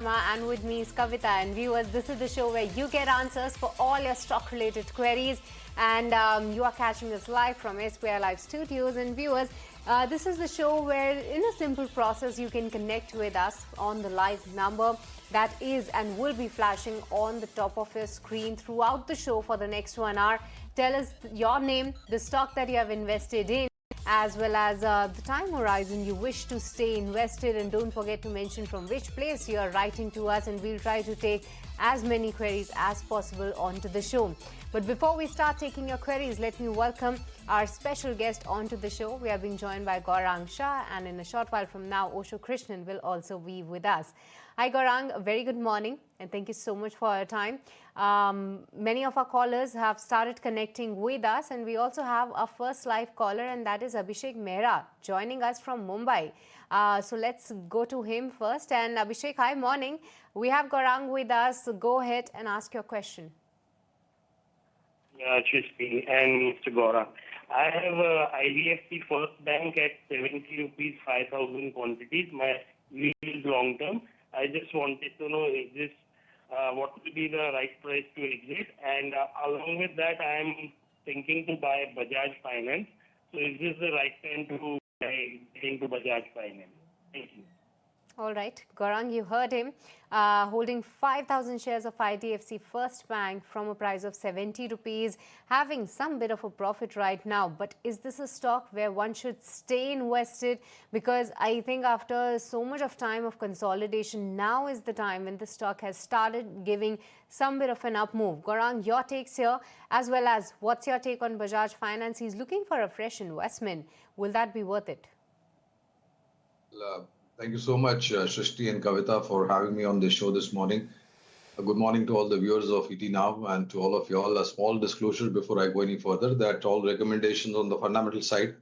Sharma, and with me is Kavita. And viewers, this is the show where you get answers for all your stock-related queries. And you are catching us live from SQR Live Studios. And viewers, this is the show where, in a simple process, you can connect with us on the live number that is and will be flashing on the top of your screen throughout the show for the next 1 hour. Tell us your name, the stock that you have invested in, as well as the time horizon you wish to stay invested, and don't forget to mention from which place you are writing to us, and we'll try to take as many queries as possible onto the show. But before we start taking your queries, let me welcome our special guest onto the show. We are being joined by Gaurang Shah, and in a short while from now, Osho Krishnan will also be with us. Hi Gaurang, a very good morning, and thank you so much for your time. Many of our callers have started connecting with us, and we also have our first live caller, and that is Abhishek Mehra joining us from Mumbai. So let's go to him first. And Abhishek, hi, morning. We have Gaurang with us. So go ahead and ask your question. Shristi and Mr. Gaurang. I have IDFC First Bank at 70 rupees 5,000 quantities. My view is long term. I just wanted to know, is this what will be the right price to exit? And along with that, I am thinking to buy Bajaj Finance. So is this the right time to get into Bajaj Finance? Thank you. All right, Gaurang, you heard him, holding 5,000 shares of IDFC First Bank from a price of 70 rupees, having some bit of a profit right now. But is this a stock where one should stay invested? Because I think after so much of time of consolidation, now is the time when the stock has started giving some bit of an up move. Gaurang, your takes here, as well as what's your take on Bajaj Finance? He's looking for a fresh investment. Will that be worth it? Thank you so much, Shrishti and Kavita, for having me on this show this morning. Good morning to all the viewers of ET Now and to all of you all. A small disclosure before I go any further, that all recommendations on the fundamental side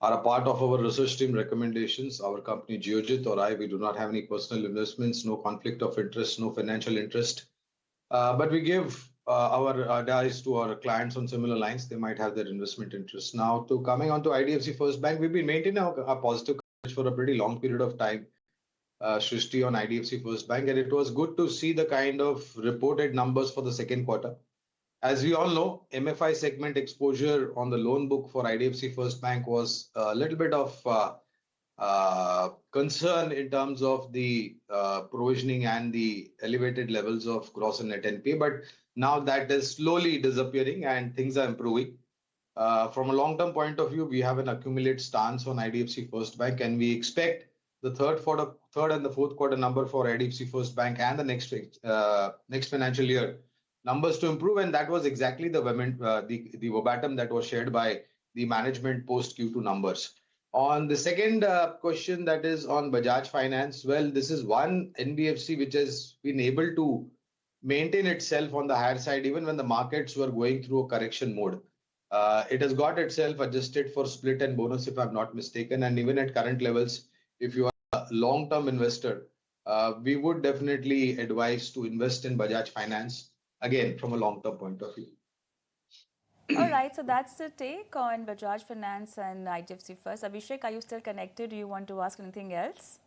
are a part of our research team recommendations. Our company Geojit or I, we do not have any personal investments, no conflict of interest, no financial interest. But we give our advice to our clients on similar lines. They might have their investment interests. Now, coming on to IDFC First Bank, we've been maintaining a positive for a pretty long period of time, Shrishti, on IDFC First Bank, and it was good to see the kind of reported numbers for the second quarter. As we all know, MFI segment exposure on the loan book for IDFC First Bank was a little bit of concern in terms of the provisioning and the elevated levels of gross and net NPA, but now that is slowly disappearing and things are improving. From a long-term point of view, we have an accumulated stance on IDFC First Bank, and we expect the third and the fourth quarter number for IDFC First Bank and the next financial year numbers to improve. And that was exactly the verbatim that was shared by the management post Q2 numbers. On the second question, that is on Bajaj Finance, well, this is one NBFC which has been able to maintain itself on the higher side even when the markets were going through a correction mode. It has got itself adjusted for split and bonus, if I'm not mistaken. And even at current levels, if you are a long-term investor, we would definitely advise to invest in Bajaj Finance, again, from a long-term point of view. All right, so that's the take on Bajaj Finance and IDFC First. Abhishek, are you still connected? Do you want to ask anything else?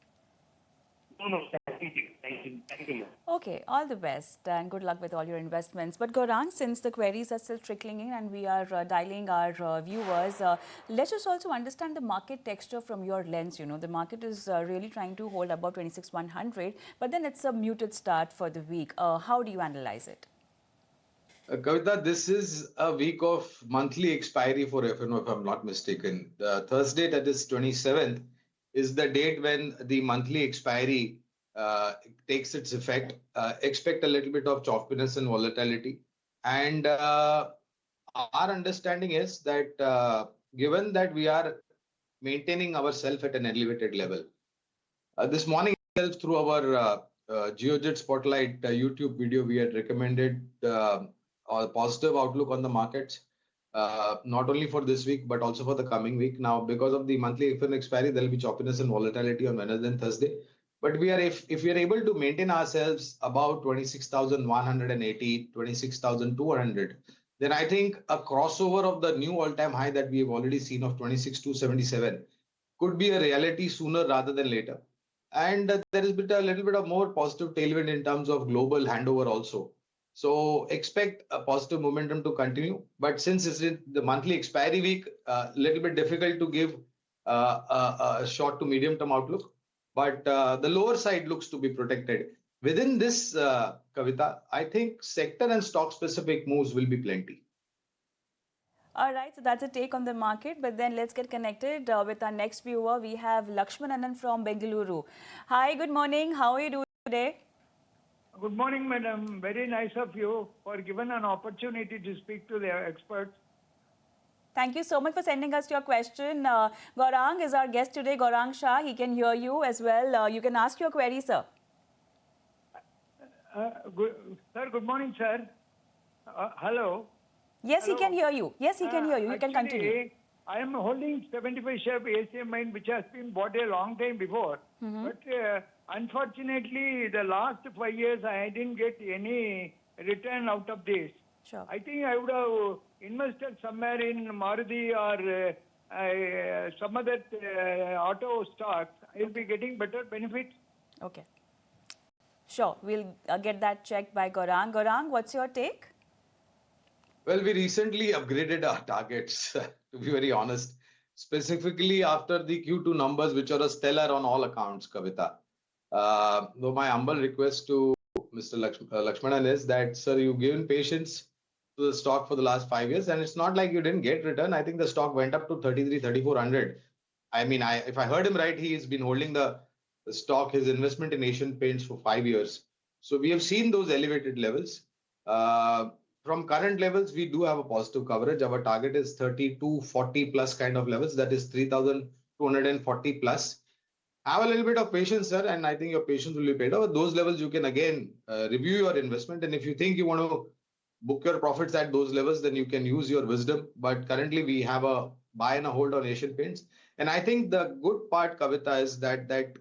No, thank you. Thank you. Okay, all the best and good luck with all your investments. But Gaurang, since the queries are still trickling in and we are dialing our viewers, let's just also understand the market texture from your lens. You know, the market is really trying to hold above 26,100, but then it's a muted start for the week. How do you analyze it? Kavita, this is a week of monthly expiry for FNO, if I'm not mistaken. Thursday, that is 27th, is the date when the monthly expiry takes its effect. Expect a little bit of choppiness and volatility. And our understanding is that given that we are maintaining ourselves at an elevated level, this morning itself through our Geojit Spotlight YouTube video, we had recommended a positive outlook on the markets, not only for this week, but also for the coming week. Now, because of the monthly FNO expiry, there will be choppiness and volatility on Wednesday and Thursday. But if we are able to maintain ourselves about 26,180, 26,200, then I think a crossover of the new all-time high that we have already seen of 26,277 could be a reality sooner rather than later. and there is a little bit of more positive tailwind in terms of global handover also. So expect a positive momentum to continue. But since it's in the monthly expiry week, a little bit difficult to give a short to medium term outlook. But the lower side looks to be protected. Within this, Kavita, I think sector and stock specific moves will be plenty. All right, so that's a take on the market. But then let's get connected with our next viewer. We have Lakshman from Bengaluru. Hi, good morning. How are you doing today? Good morning, madam. Very nice of you for giving an opportunity to speak to the experts. Thank you so much for sending us your question. Gaurang is our guest today, Gaurang Shah. He can hear you as well. You can ask your query, sir. Good morning, sir. Hello. Yes, Hello. he can hear you. Yes, he can hear you. You can continue. I am holding 75 share of ACM mine, which has been bought a long time before. But unfortunately, the last 5 years, I didn't get any return out of this. Sure. I think I would have invested somewhere in Maruti or some other auto stocks. I'll be getting better benefits. Okay. Sure. We'll get that checked by Gaurang. Gaurang, what's your take? Well, we recently upgraded our targets, to be very honest, specifically after the Q2 numbers, which are a stellar on all accounts, Kavita. Though my humble request to Mr. Lakshmanan is that, sir, you've given patience to the stock for the last 5 years, and it's not like you didn't get return. I think the stock went up to 33, 3400. I mean, if I heard him right, he's been holding the stock, his investment in Asian Paints for 5 years. So we have seen those elevated levels. From current levels, we do have a positive coverage. Our target is 3240 plus kind of levels. That is 3240 plus. Have a little bit of patience, sir, and I think your patience will be paid off. Those levels, you can again review your investment. And if you think you want to book your profits at those levels, then you can use your wisdom. But currently, we have a buy and a hold on Asian Paints. And I think the good part, Kavita, is that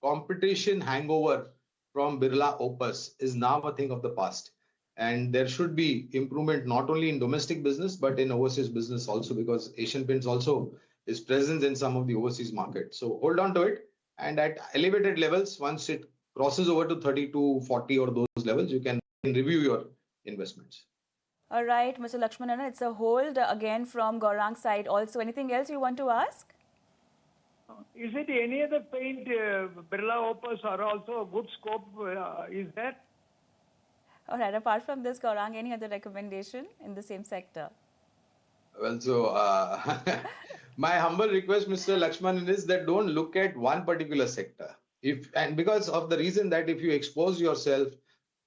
competition hangover from Birla Opus is now a thing of the past. And there should be improvement not only in domestic business, but in overseas business also, because Asian Paints also is present in some of the overseas markets. So hold on to it. And at elevated levels, once it crosses over to 32, 40 or those levels, you can review your investments. All right, Mr. Lakshmanan, it's a hold again from Gaurang's side. Also, anything else you want to ask? Is it any other paint, Birla Opus, or also a good scope is there? All right, apart from this, Gaurang, any other recommendation in the same sector? Well, so my humble request, Mr. Lakshmanan, is that don't look at one particular sector. And because of the reason that if you expose yourself,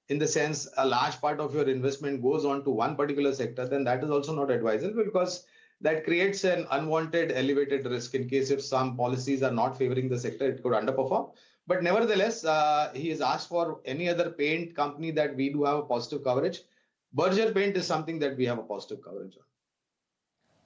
in the sense a large part of your investment goes on to one particular sector, then that is also not advisable, because that creates an unwanted elevated risk in case if some policies are not favoring the sector, it could underperform. But nevertheless, he has asked for any other paint company that we do have a positive coverage. Berger Paint is something that we have a positive coverage on.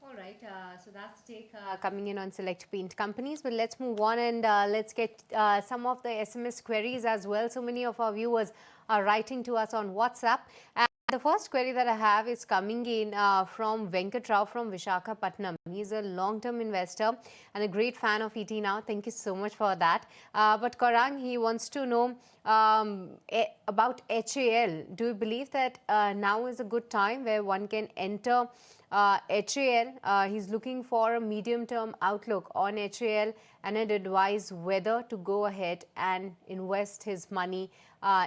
All right, so that's the take coming in on select paint companies. But let's move on and let's get some of the SMS queries as well. So many of our viewers are writing to us on WhatsApp. And the first query that I have is coming in from Venkat Rao from Visakhapatnam. He's a long-term investor and a great fan of ET Now. Thank you so much for that. But Gaurang, he wants to know about HAL. Do you believe that now is a good time where one can enter HAL? He's looking for a medium-term outlook on HAL and had advised whether to go ahead and invest his money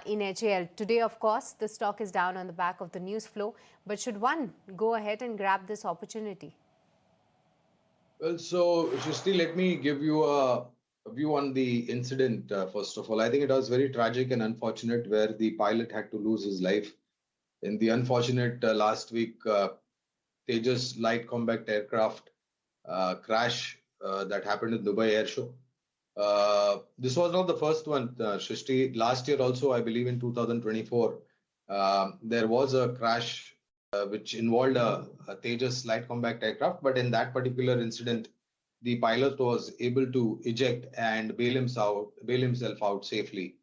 in HAL. Today, of course, the stock is down on the back of the news flow. But should one go ahead and grab this opportunity? Well, so Shristi, let me give you a view on the incident. First of all, I think it was very tragic and unfortunate where the pilot had to lose his life in the unfortunate last week Tejas light combat aircraft crash that happened in Dubai Air Show. This was not the first one, Shristi. Last year also, I believe in 2024, there was a crash which involved a Tejas light combat aircraft. But in that particular incident, the pilot was able to eject and bail himself out safely.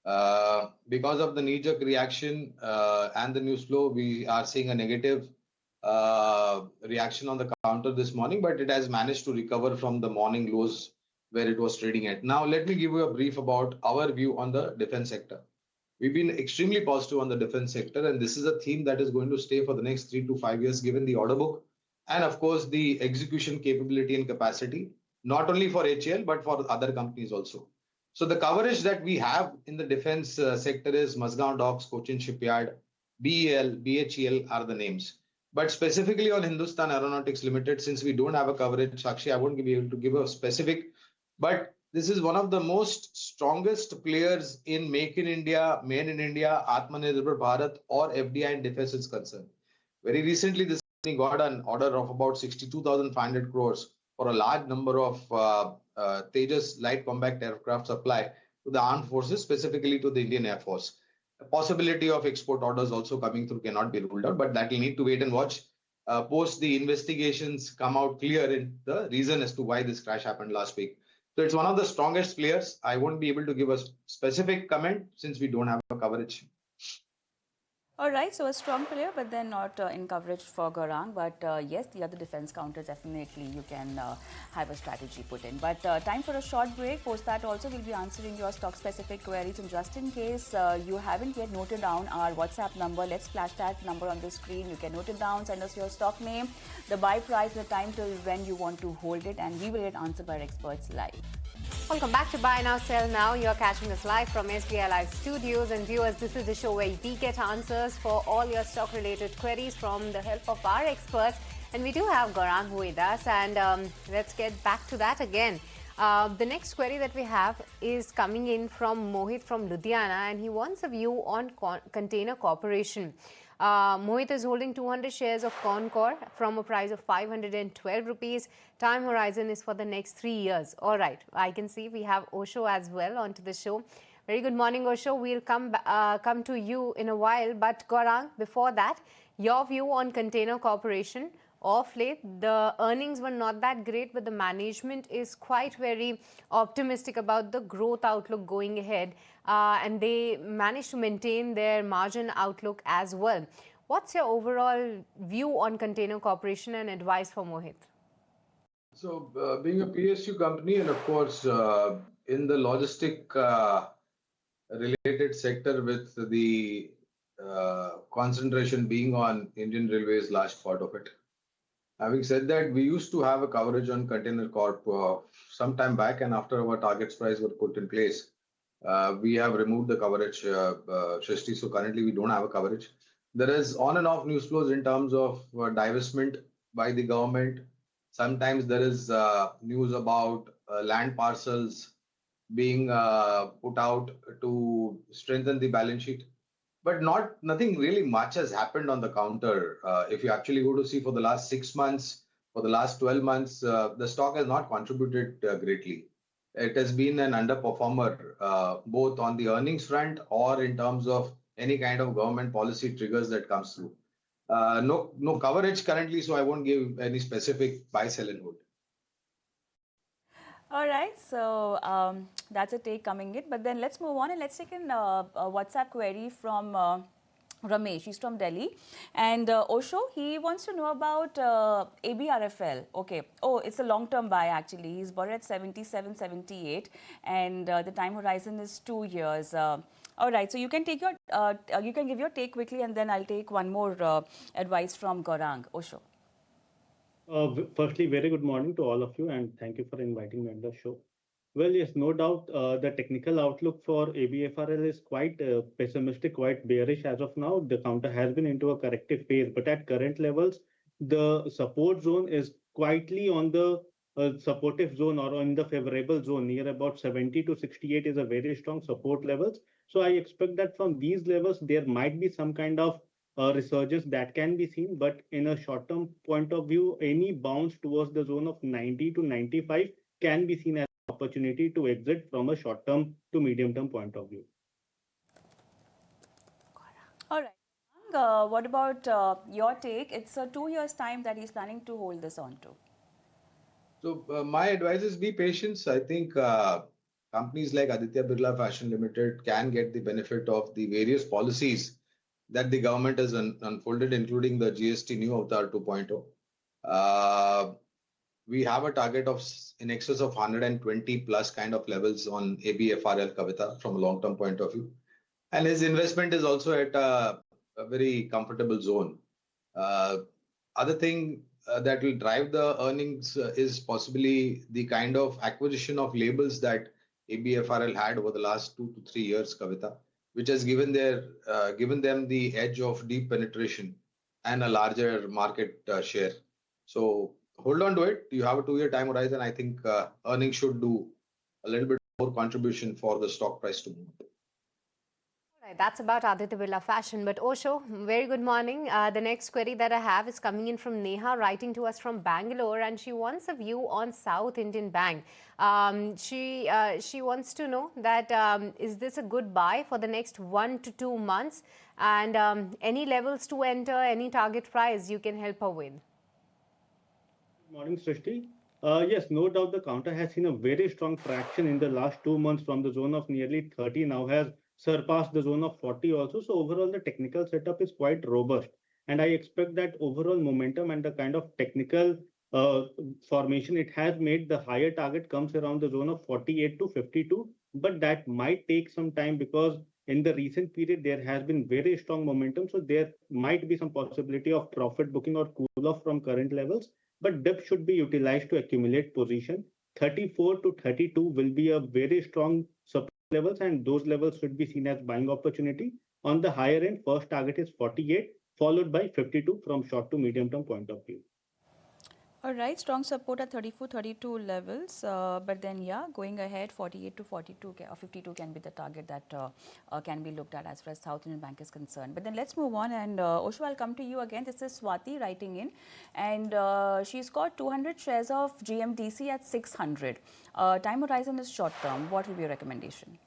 Because of the knee-jerk reaction and the news flow, we are seeing a negative reaction on the counter this morning, but it has managed to recover from the morning lows where it was trading at. Now, let me give you a brief about our view on the defense sector. We've been extremely positive on the defense sector, and this is a theme that is going to stay for the next 3 to 5 years, given the order book and, of course, the execution capability and capacity, not only for HAL, but for other companies also. So the coverage that we have in the defense sector is Mazgaon Docks, Cochin Shipyard, BEL, BHEL are the names. But specifically on Hindustan Aeronautics Limited, since we don't have a coverage, Sakshi, I won't be able to give a specific, but this is one of the most strongest players in Make in India, Made in India, Atmanirbhar Bharat, or FDI in defense is concerned. Very recently, this company got an order of about 62,500 crores for a large number of Tejas light combat aircraft supply to the armed forces, specifically to the Indian Air Force. The possibility of export orders also coming through cannot be ruled out, but that will need to wait and watch. Post the investigations come out clear in the reason as to why this crash happened last week. So it's one of the strongest players. I won't be able to give a specific comment since we don't have a coverage. All right, so a strong player, but then not in coverage for Gaurang. But yes, the other defense counters, definitely you can have a strategy put in. But time for a short break. Post that also, we'll be answering your stock-specific queries. And just in case you haven't yet noted down our WhatsApp number, let's flash that number on the screen. You can note it down, send us your stock name, the buy price, the time till when you want to hold it, and we will get answered by our experts live. Welcome back to Buy Now, Sell Now. You're catching us live from SBI Live Studios. And viewers, this is the show where we get answers for all your stock-related queries from the help of our experts. And we do have Gaurang with us. And let's get back to that again. The next query that we have is coming in from Mohit from Ludhiana. And he wants a view on Container Corporation. Mohit is holding 200 shares of Concor from a price of 512 rupees. Time horizon is for the next 3 years. All right, I can see we have Osho as well onto the show. Very good morning, Osho. We'll come to you in a while. But Gaurang, before that, your view on Container Corporation. Of late, the earnings were not that great, but the management is quite very optimistic about the growth outlook going ahead. And they managed to maintain their margin outlook as well. What's your overall view on Container Corporation and advice for Mohit? So, being a PSU company and, of course, in the logistic related sector with the concentration being on Indian Railways, large part of it. Having said that, we used to have a coverage on Container Corp some time back, and after our targets price were put in place, we have removed the coverage, Shrishti. So currently, we don't have a coverage. There is on and off news flows in terms of divestment by the government. Sometimes there is news about land parcels being put out to strengthen the balance sheet. But nothing really much has happened on the counter. If you actually go to see for the last 6 months, for the last 12 months, the stock has not contributed greatly. It has been an underperformer, both on the earnings front or in terms of any kind of government policy triggers that comes through. No coverage currently, so I won't give any specific buy, sell, and hold. All right, so that's a take coming in. But then let's move on and let's take in a WhatsApp query from Ramesh. He's from Delhi. And Osho, he wants to know about ABRFL. Okay. Oh, it's a long-term buy, actually. He's bought it at 77.78, and the time horizon is 2 years. All right, so you can take your, you can give your take quickly, and then I'll take one more advice from Gaurang. Osho. Firstly, very good morning to all of you, and thank you for inviting me on the show. Well, yes, no doubt the technical outlook for ABFRL is quite pessimistic, quite bearish as of now. The counter has been into a corrective phase, but at current levels, the support zone is quietly on the supportive zone or in the favorable zone. Near about 70 to 68 is a very strong support levels. So I expect that from these levels, there might be some kind of resurgence that can be seen, but in a short-term point of view, any bounce towards the zone of 90 to 95 can be seen as an opportunity to exit from a short-term to medium-term point of view. All right. What about your take? It's a 2 years time that he's planning to hold this on to. So my advice is be patient. I think companies like Aditya Birla Fashion Limited can get the benefit of the various policies that the government has unfolded, including the GST New Avatar 2.0. we have a target of in excess of 120 plus kind of levels on ABFRL Kavita from a long-term point of view. And his investment is also at a very comfortable zone. Other thing that will drive the earnings is possibly the kind of acquisition of labels that ABFRL had over the last 2 to 3 years, Kavita, which has given them the edge of deep penetration and a larger market share. So hold on to it. You have a 2 year time horizon. I think earnings should do a little bit more contribution for the stock price to move. Right, that's about Aditya Birla fashion. But Osho, very good morning. The next query that I have is coming in from Neha, writing to us from Bangalore, and she wants a view on South Indian Bank. She wants to know that is this a good buy for the next 1 to 2 months, and any levels to enter, any target price you can help her with. Good morning, Srishti. Yes, no doubt the counter has seen a very strong traction in the last 2 months from the zone of nearly 30, now has surpassed the zone of 40 also. So overall, the technical setup is quite robust. And I expect that overall momentum and the kind of technical formation it has made, the higher target comes around the zone of 48 to 52. But that might take some time because in the recent period, there has been very strong momentum. So there might be some possibility of profit booking or cool off from current levels. But dip should be utilized to accumulate position. 34 to 32 will be a very strong support levels, and those levels should be seen as buying opportunity. On the higher end, first target is 48, followed by 52 from short to medium term point of view. All right, strong support at 34, 32 levels. But then, yeah, going ahead, 48 to 42 or 52 can be the target that can be looked at as far as South Indian Bank is concerned. But then let's move on. And Osho, I'll come to you again. This is Swati writing in. And she's got 200 shares of GMDC at 600. Time horizon is short term. What will be your recommendation?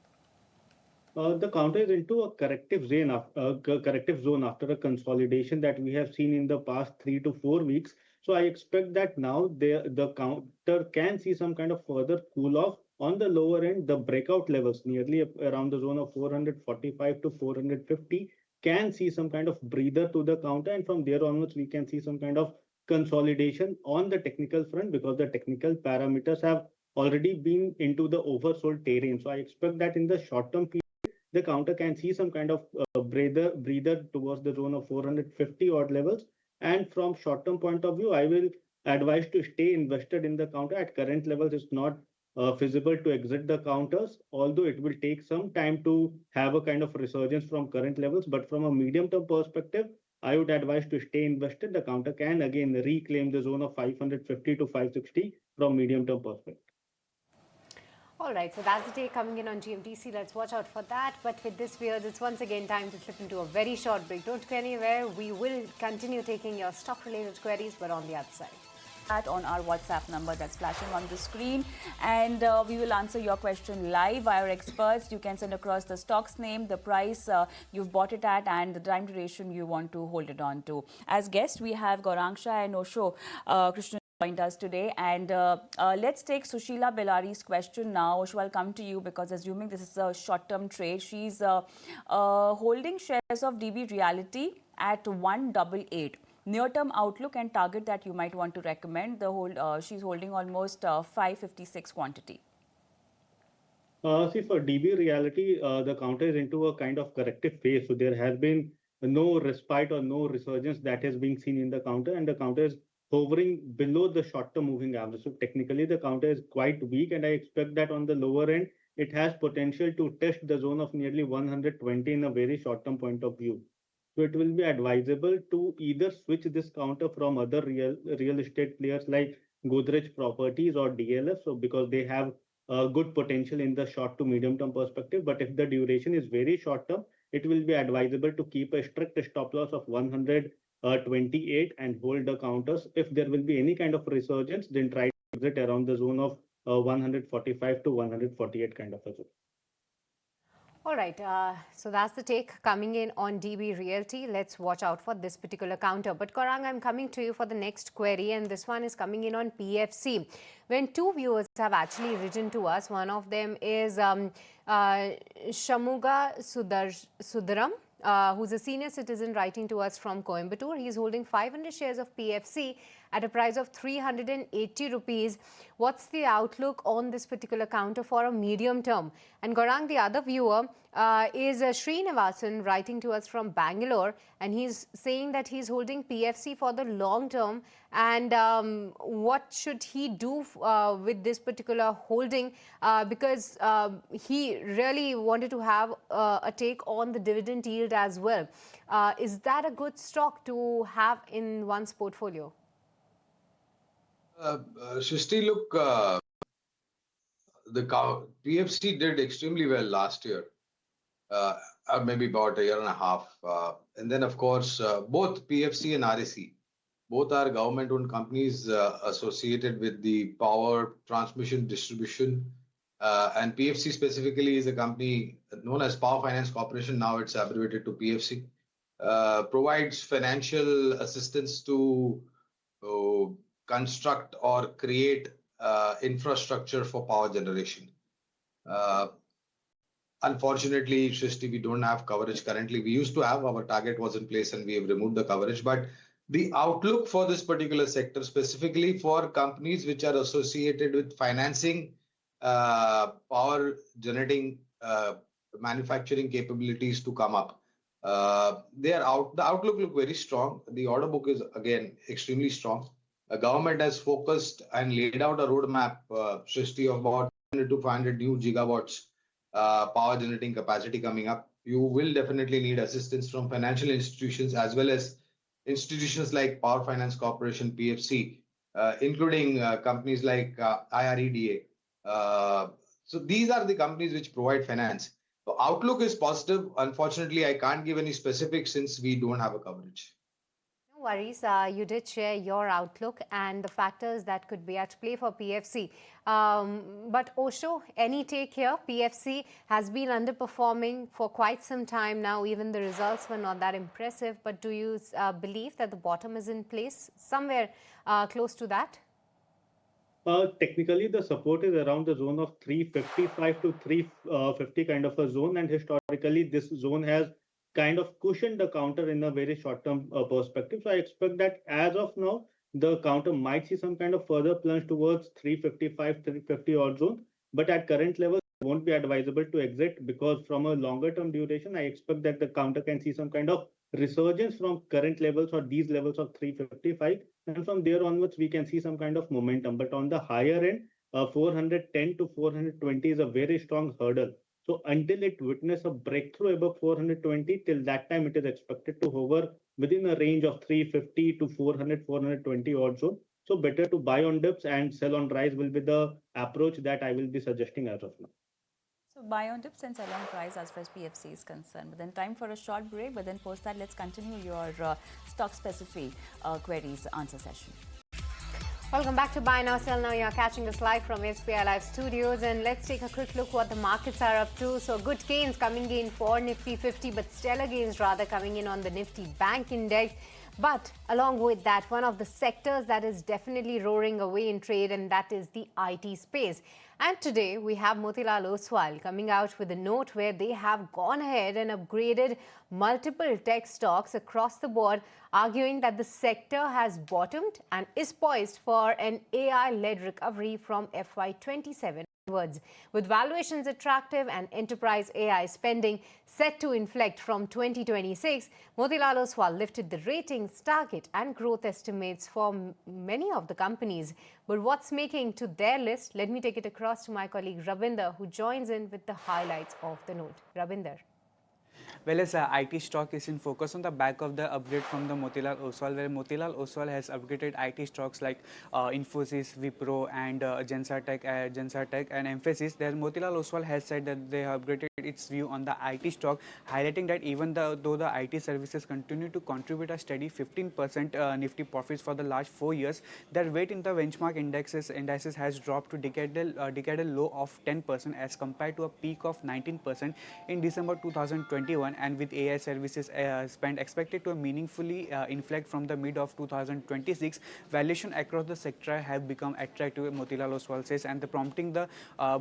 The counter is into a corrective zone after a consolidation that we have seen in the past 3 to 4 weeks. So I expect that now the counter can see some kind of further cool off on the lower end. The breakout levels nearly around the zone of 445 to 450 can see some kind of breather to the counter, and from there onwards we can see some kind of consolidation on the technical front because the technical parameters have already been into the oversold terrain. So I expect that in the short term the counter can see some kind of breather towards the zone of 450 odd levels. And from short-term point of view, I will advise to stay invested in the counter. At current levels, it's not feasible to exit the counters, although it will take some time to have a kind of resurgence from current levels. But from a medium-term perspective, I would advise to stay invested. The counter can again reclaim the zone of 550 to 560 from medium-term perspective. All right, so that's the take coming in on GMDC. Let's watch out for that. But with this, viewers, it's once again time to slip into a very short break. Don't go anywhere. We will continue taking your stock-related queries, but on the other side. That on our WhatsApp number that's flashing on the screen, and we will answer your question live by our experts. You can send across the stock's name, the price you've bought it at, and the time duration you want to hold it on to. As guests, we have Gaurangsha and Osho Krishnan joined us today, and let's take Sushila Bellari's question now. Osho, I'll come to you because assuming this is a short-term trade, she's holding shares of DB Realty at 188. Near-term outlook and target that you might want to recommend. She's holding almost 556 quantity. See, for DB Realty, the counter is into a kind of corrective phase. So there has been no respite or no resurgence that is being seen in the counter, and the counter is hovering below the short-term moving average. So technically, the counter is quite weak, and I expect that on the lower end, it has potential to test the zone of nearly 120 in a very short-term point of view. So it will be advisable to either switch this counter from other real estate players like Godrej Properties or DLF, so because they have good potential in the short to medium term perspective. But if the duration is very short term, it will be advisable to keep a strict stop loss of 128 and hold the counters. If there will be any kind of resurgence, then try to exit around the zone of 145 to 148 kind of a zone. All right, so that's the take coming in on DB Realty. Let's watch out for this particular counter. But Gaurang, I'm coming to you for the next query, and this one is coming in on PFC. When two viewers have actually written to us, one of them is Shamuga Sudaram. who's a senior citizen writing to us from Coimbatore. He's holding 500 shares of PFC at a price of 380 rupees. What's the outlook on this particular counter for a medium term? And Gaurang, the other viewer, is Srinivasan writing to us from Bangalore, and he's saying that he's holding PFC for the long term. And what should he do with this particular holding? Because he really wanted to have a take on the dividend yield as well. Is that a good stock to have in one's portfolio? Shristi, look, the PFC did extremely well last year, maybe about a year and a half. And then, of course, both PFC and RAC, both are government-owned companies associated with the power transmission distribution. And PFC specifically is a company known as Power Finance Corporation. Now it's abbreviated to PFC. Provides financial assistance to construct or create infrastructure for power generation. Unfortunately, Shrishti, we don't have coverage currently. We used to have, our target was in place and we have removed the coverage. But the outlook for this particular sector, specifically for companies which are associated with financing power generating manufacturing capabilities to come up. The outlook look very strong. The order book is again extremely strong. The government has focused and laid out a roadmap, Shrishti, of about 100 to 500 new gigawatts power generating capacity coming up. You will definitely need assistance from financial institutions as well as institutions like Power Finance Corporation, PFC, including companies like IREDA. So these are the companies which provide finance. So outlook is positive. Unfortunately, I can't give any specifics since we don't have a coverage. No worries. You did share your outlook and the factors that could be at play for PFC. But Osho, any take here? PFC has been underperforming for quite some time now. Even the results were not that impressive. But do you believe that the bottom is in place somewhere close to that? Technically, the support is around the zone of 355 to 350 kind of a zone. And historically, this zone has kind of cushioned the counter in a very short-term perspective. So I expect that as of now, the counter might see some kind of further plunge towards 355, 350 odd zone. But at current levels, it won't be advisable to exit because from a longer-term duration, I expect that the counter can see some kind of resurgence from current levels or these levels of 355. And from there onwards, we can see some kind of momentum. But on the higher end, 410 to 420 is a very strong hurdle. So until it witness a breakthrough above 420, till that time it is expected to hover within a range of 350 to 400, 420 odd zone. So better to buy on dips and sell on rise will be the approach that I will be suggesting as of now. So buy on dips and sell on price as far as PFC is concerned. But then time for a short break. But then post that, let's continue your stock-specific queries answer session. Welcome back to Buy Now, Sell Now. You're catching us live from SBI Live Studios. And let's take a quick look what the markets are up to. So good gains coming in for Nifty 50, but stellar gains rather coming in on the Nifty Bank Index. But along with that, one of the sectors that is definitely roaring away in trade, and that is the IT space. And today we have Motilal Oswal coming out with a note where they have gone ahead and upgraded multiple tech stocks across the board, arguing that the sector has bottomed and is poised for an AI-led recovery from FY27 onwards. With valuations attractive and enterprise AI spending set to inflect from 2026, Motilal Oswal lifted the ratings, target and growth estimates for many of the companies. But what's making to their list? Let me take it across to my colleague Rabinder, who joins in with the highlights of the note. Rabinder. Well, as IT stock is in focus on the back of the upgrade from the Motilal Oswal, where Motilal Oswal has upgraded IT stocks like Infosys, Wipro, and Gensa Tech and Emphasis. There, Motilal Oswal has said that they have upgraded its view on the IT stock, highlighting that even though the IT services continue to contribute a steady 15% Nifty profits for the last 4 years, their weight in the benchmark indices has dropped to decadal low of 10% as compared to a peak of 19% in December 2021. And with AI services spend expected to meaningfully inflect from the mid of 2026, valuation across the sector have become attractive, Motilal Oswal says, and prompting the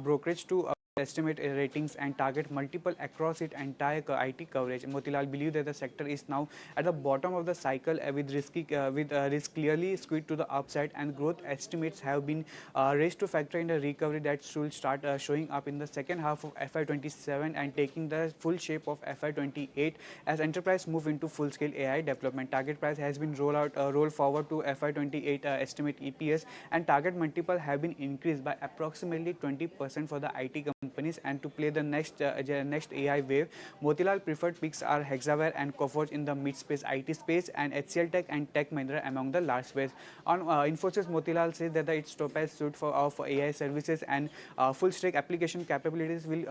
brokerage to estimate ratings and target multiple across its entire IT coverage. Motilal believe that the sector is now at the bottom of the cycle with risk clearly skewed to the upside, and growth estimates have been raised to factor in the recovery that should start showing up in the second half of FY27 and taking the full shape of FY28 as enterprise move into full-scale AI development. Target price has been rolled forward to FY28 estimate EPS, and target multiple have been increased by approximately 20% for the IT companies. And to play the next AI wave, Motilal preferred picks are Hexaware and Coforge in the mid-space IT space, and HCL Tech and Tech Mahindra among the large space. On Infosys, Motilal says that its topaz suite for AI services and full-stack application capabilities will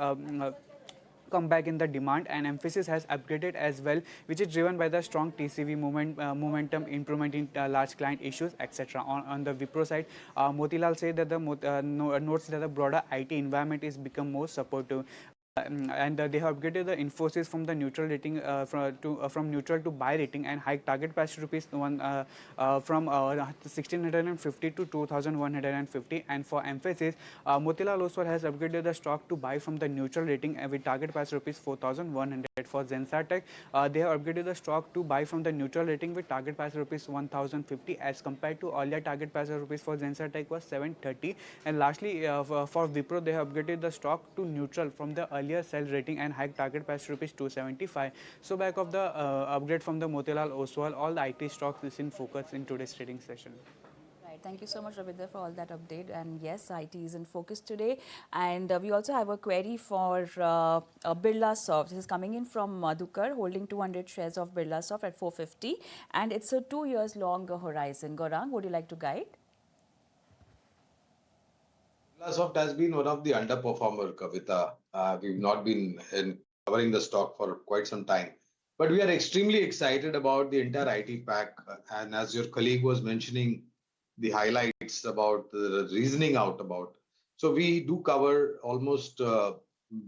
come back in the demand, and emphasis has upgraded as well, which is driven by the strong TCV momentum, improvement in large client issues, etc. On the Wipro side, Motilal said that notes that the broader IT environment is become more supportive. And they have upgraded the Infosys from the neutral rating from neutral to buy rating, and hike target price to rupees from 1650 to 2150. And for emphasis, Motilal Oswal has upgraded the stock to buy from the neutral rating with target price rupees 4100. For Zensar Tech, they have upgraded the stock to buy from the neutral rating with target price rupees 1050 as compared to earlier target price of rupees for Zensar Tech was 730. And lastly, for Wipro, they have upgraded the stock to neutral from the earlier sell rating and hike target price rupees 275. So back of the upgrade from the Motilal Oswal, all the IT stocks is in focus in today's trading session. Right. Thank you so much, Aditya, for all that update. And yes, IT is in focus today. And we also have a query for Birlasoft. This is coming in from Madhukar, holding 200 shares of Birlasoft at 450. And it's a 2 years long horizon. Gaurang, would you like to guide? Birlasoft has been one of the underperformer, Kavita. We've not been covering the stock for quite some time. But we are extremely excited about the entire IT pack. And as your colleague was mentioning, the highlights about the reasoning out about. So we do cover almost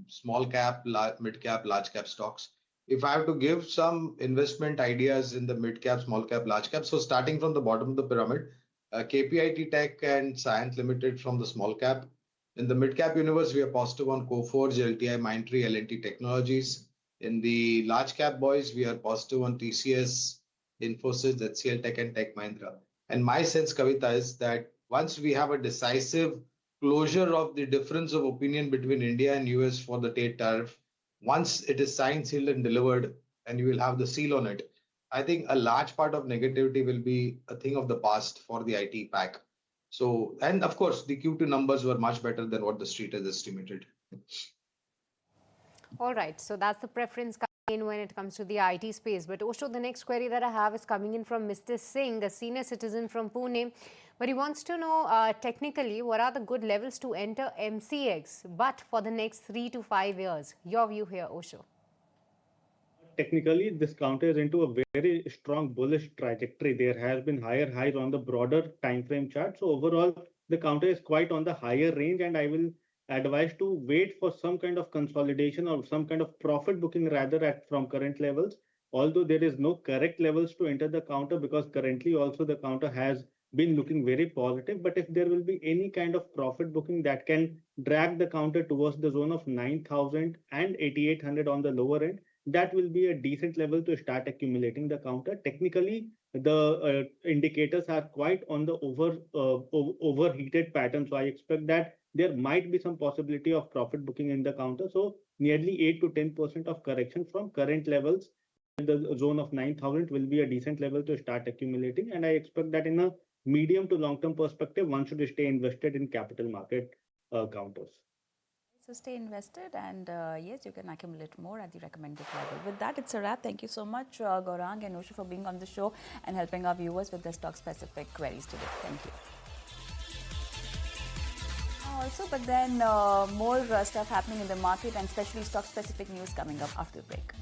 small cap, mid cap, large cap stocks. If I have to give some investment ideas in the mid cap, small cap, large cap, so starting from the bottom of the pyramid, KPIT Tech and Science Limited from the small cap. In the mid cap universe, we are positive on Coforge, LTI, Mindtree, L&T Technologies. In the large cap boys, we are positive on TCS, Infosys, HCL Tech and Tech Mahindra. And my sense, Kavita, is that once we have a decisive closure of the difference of opinion between India and US for the trade tariff, once it is signed, sealed and delivered, and you will have the seal on it, I think a large part of negativity will be a thing of the past for the IT pack. So, and of course, the Q2 numbers were much better than what the street has estimated. All right, so that's the preference coming in when it comes to the IT space. But Osho, the next query that I have is coming in from Mr. Singh, a senior citizen from Pune. But he wants to know technically what are the good levels to enter MCX, but for the next 3 to 5 years. Your view here, Osho. Technically, this counter is into a very strong bullish trajectory. There has been higher highs on the broader time frame chart. So overall, the counter is quite on the higher range, and I will advise to wait for some kind of consolidation or some kind of profit booking rather from current levels. Although there is no correct levels to enter the counter, because currently also the counter has been looking very positive. But if there will be any kind of profit booking that can drag the counter towards the zone of 9,000 and 8,800 on the lower end, that will be a decent level to start accumulating the counter. Technically, the indicators are quite on the overheated pattern. So I expect that there might be some possibility of profit booking in the counter. So nearly 8 to 10% of correction from current levels in the zone of 9,000 will be a decent level to start accumulating. And I expect that in a medium to long-term perspective, one should stay invested in capital market counters. So stay invested, and yes, you can accumulate more at the recommended level. With that, it's a wrap. Thank you so much, Gaurang and Osho, for being on the show and helping our viewers with their stock-specific queries today. Thank you. Also, but then more stuff happening in the market, and especially stock-specific news coming up after the break.